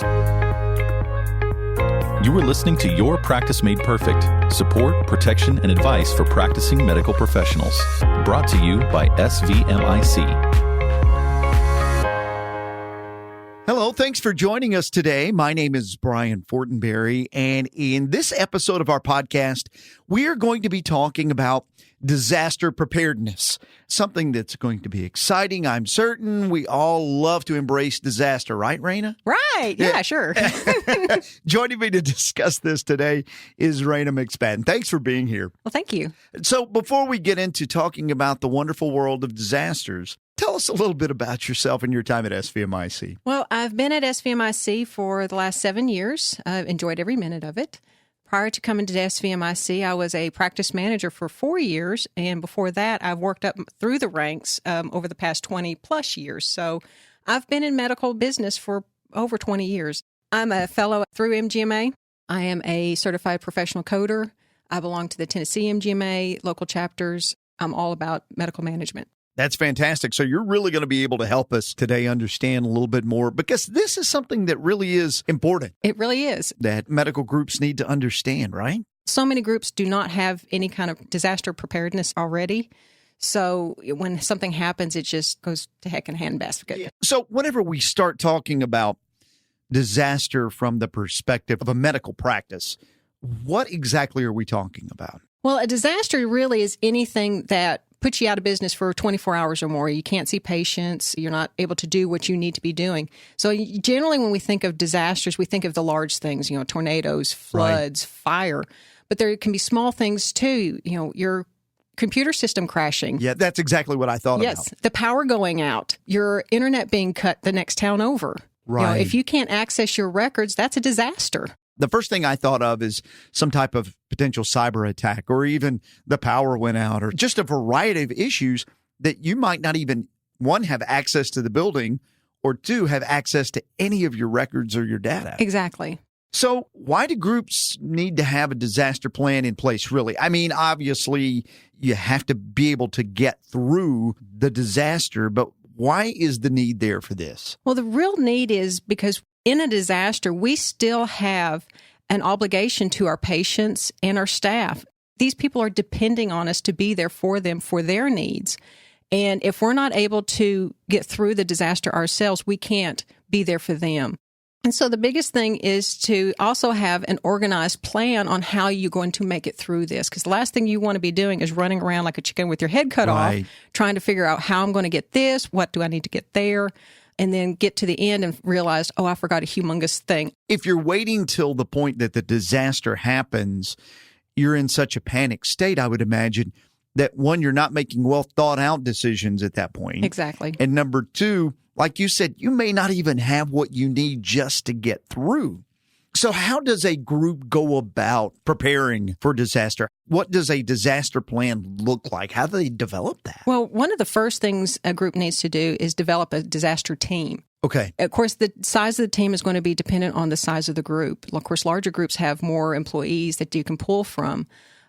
You are listening to Your Practice Made Perfect, support, protection, and advice for practicing medical professionals. Brought to you by SVMIC. Hello, thanks for joining us today. My name is Brian Fortenberry, and in this episode of our podcast, we are going to be talking about disaster preparedness, something that's going to be exciting. I'm certain we all love to embrace disaster, right, Rana? Right. Yeah, sure. Joining me to discuss this today is Rana McSpadden. Thanks for being here. Well, thank you. So before we get into talking about the wonderful world of disasters, tell us a little bit about yourself and your time at SVMIC. Well, I've been at SVMIC for the last 7 years. I've enjoyed every minute of it. Prior to coming to SVMIC, I was a practice manager for 4 years, and before that, I've worked up through the ranks over the past 20-plus years. So I've been in medical business for over 20 years. I'm a fellow through MGMA. I am a certified professional coder. I belong to the Tennessee MGMA, local chapters. I'm all about medical management. That's fantastic. So you're really going to be able to help us today understand a little bit more, because this is something that really is important. It really is. That medical groups need to understand, right? So many groups do not have any kind of disaster preparedness already. So when something happens, it just goes to heck in a handbasket. Yeah. So whenever we start talking about disaster from the perspective of a medical practice, what exactly are we talking about? Well, a disaster really is anything that puts you out of business for 24 hours or more. You can't see patients. You're not able to do what you need to be doing. So generally when we think of disasters, we think of the large things, tornadoes, floods, fire. But there can be small things too, your computer system crashing. Yeah, that's exactly what I thought about. Yes, the power going out, your internet being cut the next town over. Right. If you can't access your records, that's a disaster. The first thing I thought of is some type of potential cyber attack, or even the power went out, or just a variety of issues that you might not even, one, have access to the building, or two, have access to any of your records or your data. Exactly. So why do groups need to have a disaster plan in place, really? I mean, obviously, you have to be able to get through the disaster, but why is the need there for this? Well, the real need is because in a disaster, we still have an obligation to our patients and our staff. These people are depending on us to be there for them for their needs. And if we're not able to get through the disaster ourselves, we can't be there for them. And so the biggest thing is to also have an organized plan on how you're going to make it through this. Because the last thing you want to be doing is running around like a chicken with your head cut off, trying to figure out how I'm going to get this, what do I need to get there, and then get to the end and realize, I forgot a humongous thing. If you're waiting till the point that the disaster happens, you're in such a panic state, I would imagine, that one, you're not making well thought out decisions at that point. Exactly. And number two, like you said, you may not even have what you need just to get through. So how does a group go about preparing for disaster? What does a disaster plan look like? How do they develop that? Well, one of the first things a group needs to do is develop a disaster team. Okay. Of course, the size of the team is going to be dependent on the size of the group. Of course, larger groups have more employees that you can pull from,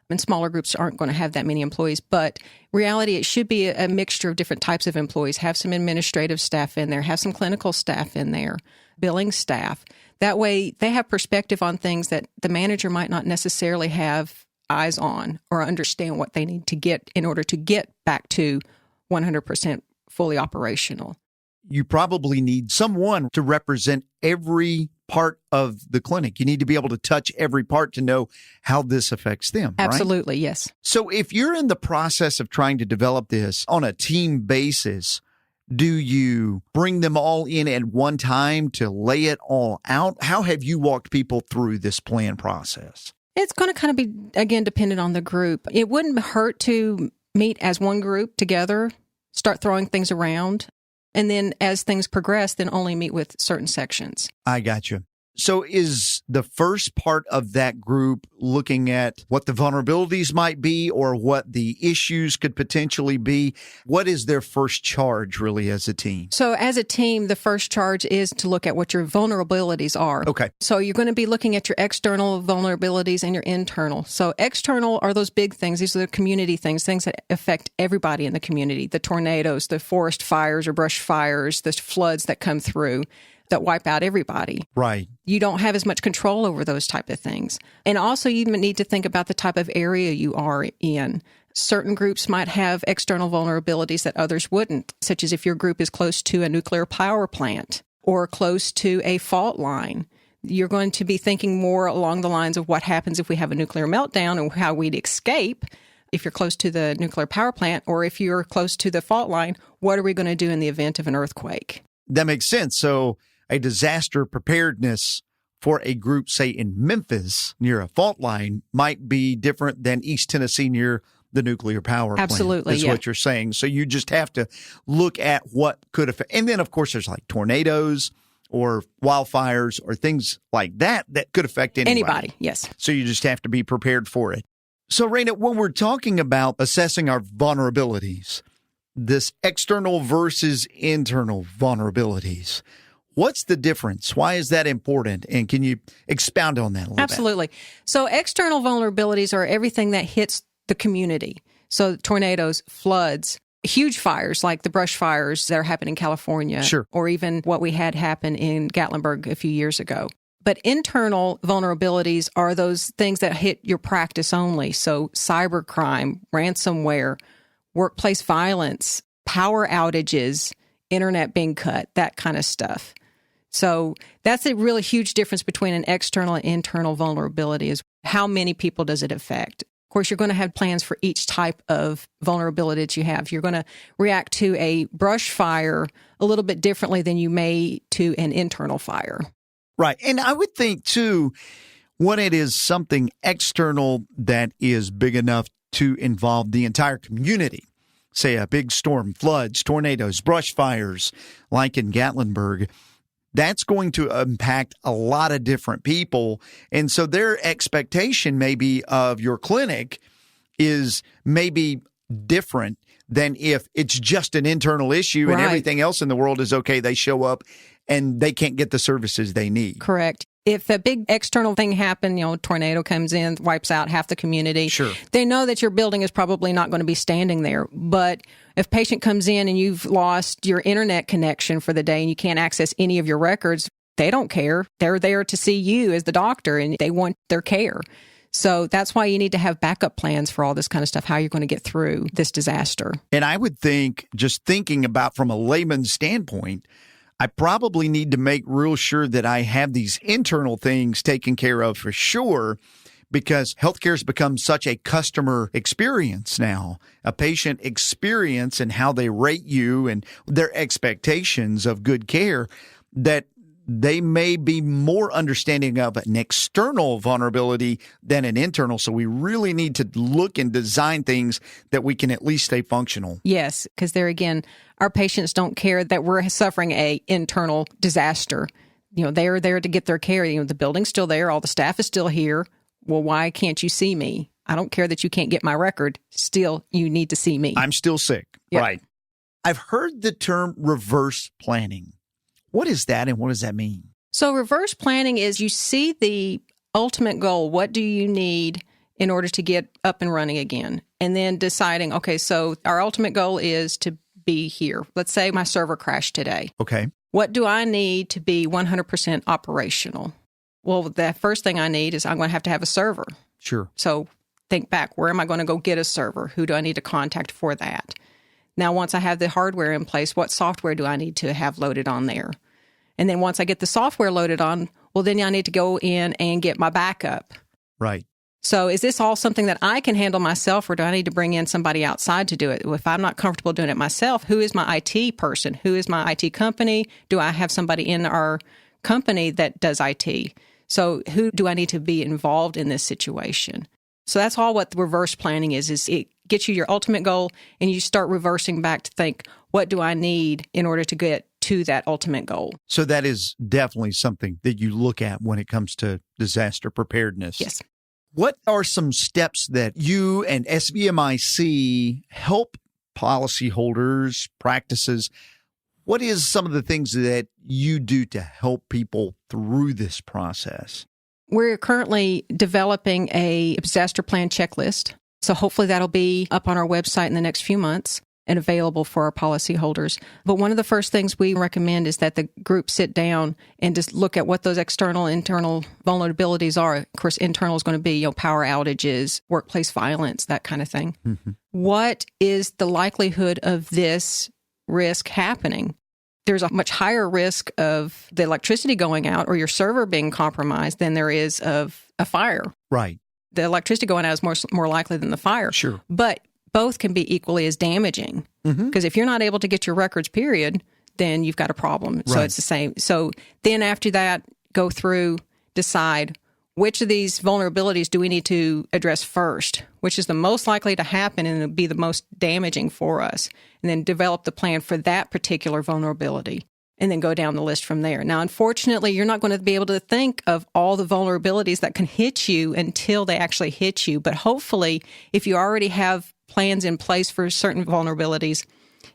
and smaller groups aren't going to have that many employees. But reality, it should be a mixture of different types of employees. Have some administrative staff in there, have some clinical staff in there, billing staff. That way, they have perspective on things that the manager might not necessarily have eyes on or understand what they need to get in order to get back to 100% fully operational. You probably need someone to represent every part of the clinic. You need to be able to touch every part to know how this affects them. Absolutely, right? Yes. So if you're in the process of trying to develop this on a team basis, do you bring them all in at one time to lay it all out? How have you walked people through this plan process? It's going to kind of be, again, dependent on the group. It wouldn't hurt to meet as one group together, start throwing things around, and then as things progress, then only meet with certain sections. I got you. So is the first part of that group looking at what the vulnerabilities might be or what the issues could potentially be? What is their first charge really as a team? So as a team, the first charge is to look at what your vulnerabilities are. Okay. So you're going to be looking at your external vulnerabilities and your internal. So external are those big things. These are the community things that affect everybody in the community, the tornadoes, the forest fires or brush fires, the floods that come through. that wipe out everybody. Right. You don't have as much control over those type of things. And also you need to think about the type of area you are in. Certain groups might have external vulnerabilities that others wouldn't, such as if your group is close to a nuclear power plant or close to a fault line. You're going to be thinking more along the lines of what happens if we have a nuclear meltdown and how we'd escape. If you're close to the nuclear power plant, or if you're close to the fault line, what are we going to do in the event of an earthquake? That makes sense. So a disaster preparedness for a group, say in Memphis near a fault line, might be different than East Tennessee near the nuclear power plant. Absolutely, is what you're saying. So you just have to look at what could affect. And then, of course, there's like tornadoes or wildfires or things like that that could affect anybody. Yes. So you just have to be prepared for it. So, Rana, when we're talking about assessing our vulnerabilities, this external versus internal vulnerabilities, what's the difference? Why is that important? And can you expound on that a little bit? Absolutely. So external vulnerabilities are everything that hits the community. So tornadoes, floods, huge fires like the brush fires that are happening in California, Sure. or even what we had happen in Gatlinburg a few years ago. But internal vulnerabilities are those things that hit your practice only. So cybercrime, ransomware, workplace violence, power outages, internet being cut, that kind of stuff. So that's a really huge difference between an external and internal vulnerability is how many people does it affect? Of course, you're going to have plans for each type of vulnerability that you have. You're going to react to a brush fire a little bit differently than you may to an internal fire. Right. And I would think, too, when it is something external that is big enough to involve the entire community, say a big storm, floods, tornadoes, brush fires, like in Gatlinburg, that's going to impact a lot of different people. And so their expectation maybe of your clinic is maybe different than if it's just an internal issue and everything else in the world is okay. They show up and they can't get the services they need. Correct. If a big external thing happened, tornado comes in, wipes out half the community, Sure. They know that your building is probably not going to be standing there. But if a patient comes in and you've lost your internet connection for the day and you can't access any of your records, they don't care. They're there to see you as the doctor and they want their care. So that's why you need to have backup plans for all this kind of stuff, how you're going to get through this disaster. And I would think, just thinking about from a layman's standpoint, I probably need to make real sure that I have these internal things taken care of for sure, because healthcare has become such a customer experience now, a patient experience and how they rate you and their expectations of good care, that they may be more understanding of an external vulnerability than an internal. So we really need to look and design things that we can at least stay functional. Yes, because there again, our patients don't care that we're suffering a internal disaster. They're there to get their care. The building's still there. All the staff is still here. Well, why can't you see me? I don't care that you can't get my record. Still, you need to see me. I'm still sick. Yep. Right. I've heard the term reverse planning. What is that and what does that mean? So reverse planning is you see the ultimate goal. What do you need in order to get up and running again? And then deciding, okay, so our ultimate goal is to be here. Let's say my server crashed today. Okay. What do I need to be 100% operational? Well, the first thing I need is I'm going to have a server. Sure. So think back, where am I going to go get a server? Who do I need to contact for that? Now, once I have the hardware in place, what software do I need to have loaded on there? And then once I get the software loaded on, well, then I need to go in and get my backup. Right. So is this all something that I can handle myself, or do I need to bring in somebody outside to do it? If I'm not comfortable doing it myself, who is my IT person? Who is my IT company? Do I have somebody in our company that does IT? So who do I need to be involved in this situation? So that's all what the reverse planning is it gets you your ultimate goal, and you start reversing back to think, what do I need in order to get to that ultimate goal? So that is definitely something that you look at when it comes to disaster preparedness. Yes. What are some steps that you and SVMIC help policyholders, practices? What is some of the things that you do to help people through this process? We're currently developing a disaster plan checklist. So hopefully that'll be up on our website in the next few months. and available for our policyholders. But one of the first things we recommend is that the group sit down and just look at what those external, internal vulnerabilities are. Of course, internal is going to be, power outages, workplace violence, that kind of thing. Mm-hmm. What is the likelihood of this risk happening? There's a much higher risk of the electricity going out or your server being compromised than there is of a fire. Right. The electricity going out is more likely than the fire. Sure. But both can be equally as damaging. Because if you're not able to get your records, period, then you've got a problem. So it's the same. So then after that, go through, decide which of these vulnerabilities do we need to address first, which is the most likely to happen and be the most damaging for us, and then develop the plan for that particular vulnerability, and then go down the list from there. Now, unfortunately, you're not going to be able to think of all the vulnerabilities that can hit you until they actually hit you. But hopefully, if you already have plans in place for certain vulnerabilities,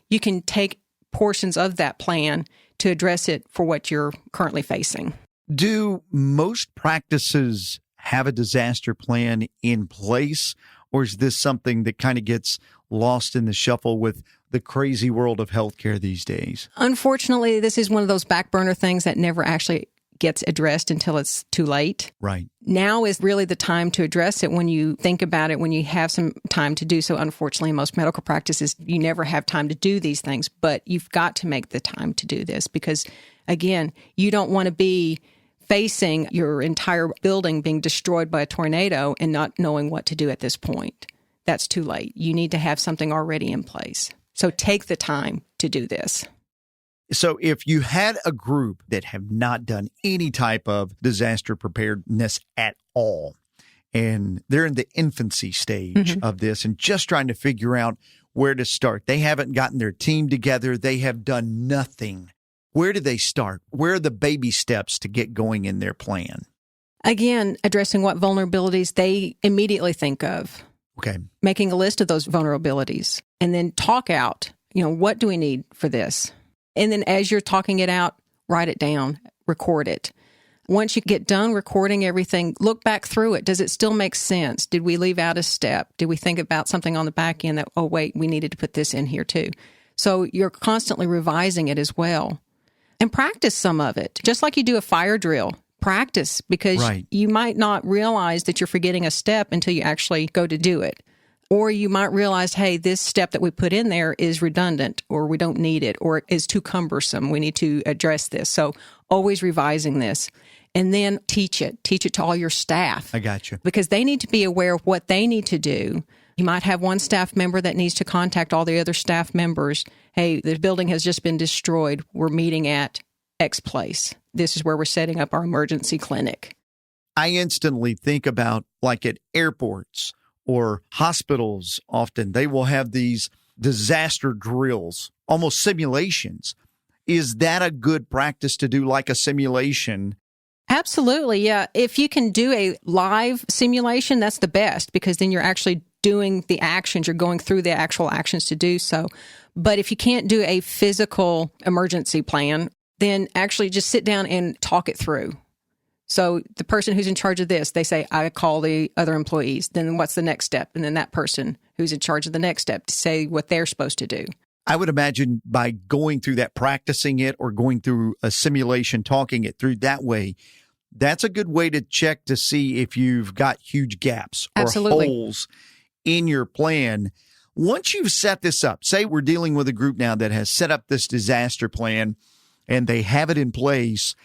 you can take portions of that plan to address it for what you're currently facing. Do most practices have a disaster plan in place, or is this something that kind of gets lost in the shuffle with the crazy world of healthcare these days? Unfortunately, this is one of those back burner things that never actually gets addressed until it's too late. Right. Now is really the time to address it when you think about it, when you have some time to do so. Unfortunately, in most medical practices, you never have time to do these things, but you've got to make the time to do this because, again, you don't want to be facing your entire building being destroyed by a tornado and not knowing what to do at this point. That's too late. You need to have something already in place. So take the time to do this. So if you had a group that have not done any type of disaster preparedness at all, and they're in the infancy stage of this and just trying to figure out where to start, they haven't gotten their team together, they have done nothing. Where do they start? Where are the baby steps to get going in their plan? Again, addressing what vulnerabilities they immediately think of. Okay. Making a list of those vulnerabilities and then talk out, what do we need for this? And then as you're talking it out, write it down, record it. Once you get done recording everything, look back through it. Does it still make sense? Did we leave out a step? Did we think about something on the back end that, oh, wait, we needed to put this in here too? So you're constantly revising it as well. And practice some of it, just like you do a fire drill. Practice, because you might not realize that you're forgetting a step until you actually go to do it. Or you might realize, hey, this step that we put in there is redundant, or we don't need it, or it is too cumbersome. We need to address this. So always revising this. And then teach it. Teach it to all your staff. I got you. Because they need to be aware of what they need to do. You might have one staff member that needs to contact all the other staff members. Hey, the building has just been destroyed. We're meeting at X place. This is where we're setting up our emergency clinic. I instantly think about like at airports or hospitals. Often they will have these disaster drills, almost simulations. Is that a good practice to do, like a simulation? Absolutely, yeah. If you can do a live simulation, that's the best, because then you're actually doing the actions. You're going through the actual actions to do so. But if you can't do a physical emergency plan, then actually just sit down and talk it through. So the person who's in charge of this, they say, I call the other employees. Then what's the next step? And then that person who's in charge of the next step to say what they're supposed to do. I would imagine by going through that, practicing it, or going through a simulation, talking it through that way, that's a good way to check to see if you've got huge gaps or holes in your plan. Once you've set this up, say we're dealing with a group now that has set up this disaster plan and they have it in place,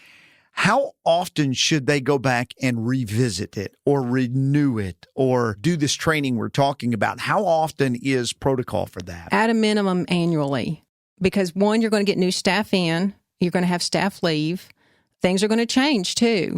how often should they go back and revisit it or renew it or do this training we're talking about? How often is protocol for that? At a minimum, annually. Because one, you're going to get new staff in, you're going to have staff leave. Things are going to change too.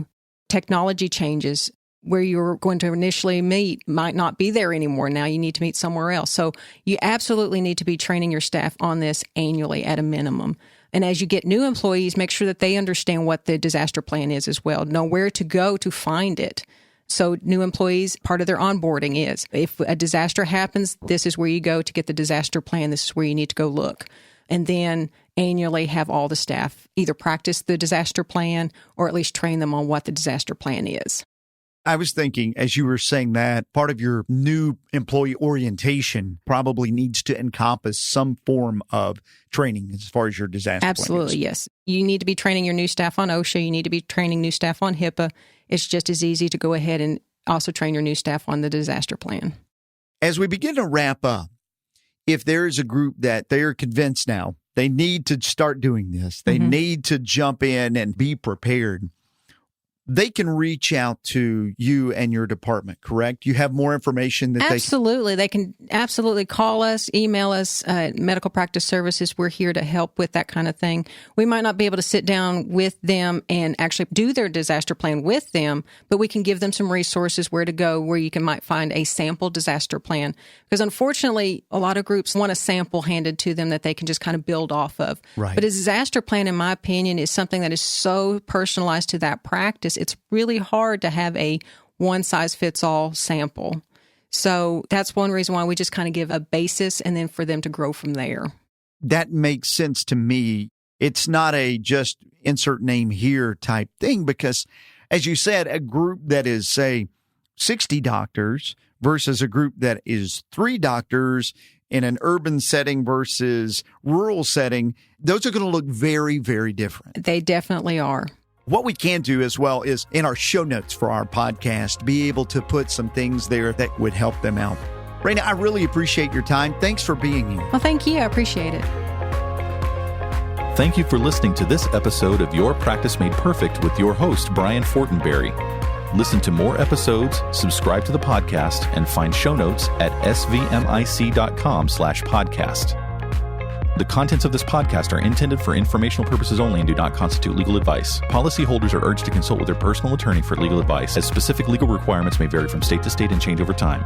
Technology changes. Where you're going to initially meet might not be there anymore. Now you need to meet somewhere else. So you absolutely need to be training your staff on this annually at a minimum. And as you get new employees, make sure that they understand what the disaster plan is as well. Know where to go to find it. So new employees, part of their onboarding is, if a disaster happens, this is where you go to get the disaster plan. This is where you need to go look. And then annually have all the staff either practice the disaster plan or at least train them on what the disaster plan is. I was thinking, as you were saying that, part of your new employee orientation probably needs to encompass some form of training as far as your disaster Absolutely, plan goes. yes. You need to be training your new staff on OSHA. You need to be training new staff on HIPAA. It's just as easy to go ahead and also train your new staff on the disaster plan. As we begin to wrap up, if there is a group that they are convinced now they need to start doing this, they need to jump in and be prepared, they can reach out to you and your department, correct? You have more information that Absolutely. They can absolutely call us, email us, Medical Practice Services. We're here to help with that kind of thing. We might not be able to sit down with them and actually do their disaster plan with them, but we can give them some resources where to go, where you might find a sample disaster plan. Because unfortunately, a lot of groups want a sample handed to them that they can just kind of build off of. Right. But a disaster plan, in my opinion, is something that is so personalized to that practice. It's really hard to have a one-size-fits-all sample. So that's one reason why we just kind of give a basis and then for them to grow from there. That makes sense to me. It's not a just insert name here type thing because, as you said, a group that is, say, 60 doctors versus a group that is 3 doctors in an urban setting versus rural setting, those are going to look very, very different. They definitely are. What we can do as well is in our show notes for our podcast, be able to put some things there that would help them out. Rana, I really appreciate your time. Thanks for being here. Well, thank you. I appreciate it. Thank you for listening to this episode of Your Practice Made Perfect with your host, Brian Fortenberry. Listen to more episodes, subscribe to the podcast, and find show notes at svmic.com/podcast. The contents of this podcast are intended for informational purposes only and do not constitute legal advice. Policyholders are urged to consult with their personal attorney for legal advice, as specific legal requirements may vary from state to state and change over time.